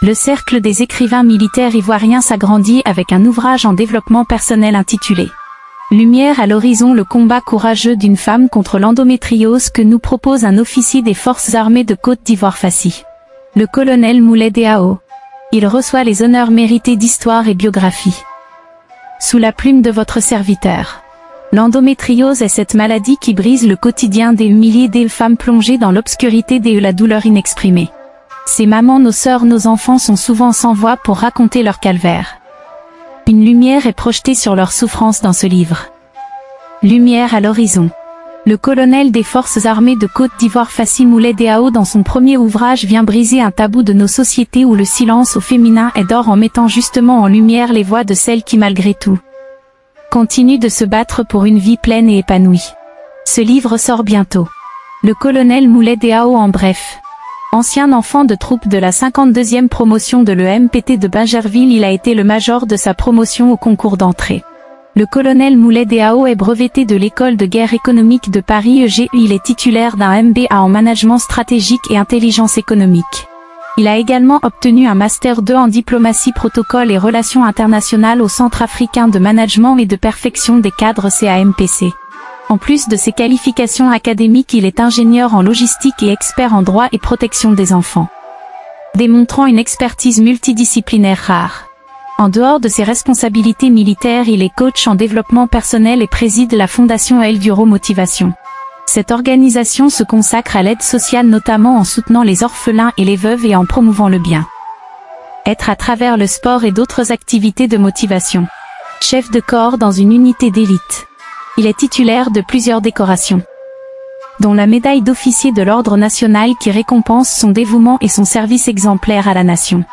Le cercle des écrivains militaires ivoiriens s'agrandit avec un ouvrage en développement personnel intitulé « Lumière à l'horizon, le combat courageux d'une femme contre l'endométriose » que nous propose un officier des forces armées de Côte d'Ivoire Fassi. Le colonel Moulay Diao. Il reçoit les honneurs mérités d'histoire et biographie. Sous la plume de votre serviteur. L'endométriose est cette maladie qui brise le quotidien des milliers de femmes plongées dans l'obscurité et la douleur inexprimée. Ces mamans, nos sœurs, nos enfants sont souvent sans voix pour raconter leur calvaire. Une lumière est projetée sur leur souffrance dans ce livre. Lumière à l'horizon. Le colonel des forces armées de Côte d'Ivoire Fassi Moulay Diao dans son premier ouvrage vient briser un tabou de nos sociétés où le silence au féminin est d'or en mettant justement en lumière les voix de celles qui malgré tout continuent de se battre pour une vie pleine et épanouie. Ce livre sort bientôt. Le colonel Moulay Diao en bref. Ancien enfant de troupe de la 52e promotion de l'EMPT de Bingerville, il a été le major de sa promotion au concours d'entrée. Le colonel Moulay Diao est breveté de l'école de guerre économique de Paris EGU. Il est titulaire d'un MBA en management stratégique et intelligence économique. Il a également obtenu un Master 2 en diplomatie, protocole et relations internationales au Centre africain de management et de perfection des cadres CAMPC. En plus de ses qualifications académiques, il est ingénieur en logistique et expert en droit et protection des enfants, démontrant une expertise multidisciplinaire rare. En dehors de ses responsabilités militaires, il est coach en développement personnel et préside la fondation El Duro Motivation. Cette organisation se consacre à l'aide sociale, notamment en soutenant les orphelins et les veuves et en promouvant le bien être à travers le sport et d'autres activités de motivation. Chef de corps dans une unité d'élite. Il est titulaire de plusieurs décorations, dont la médaille d'officier de l'Ordre national qui récompense son dévouement et son service exemplaire à la nation.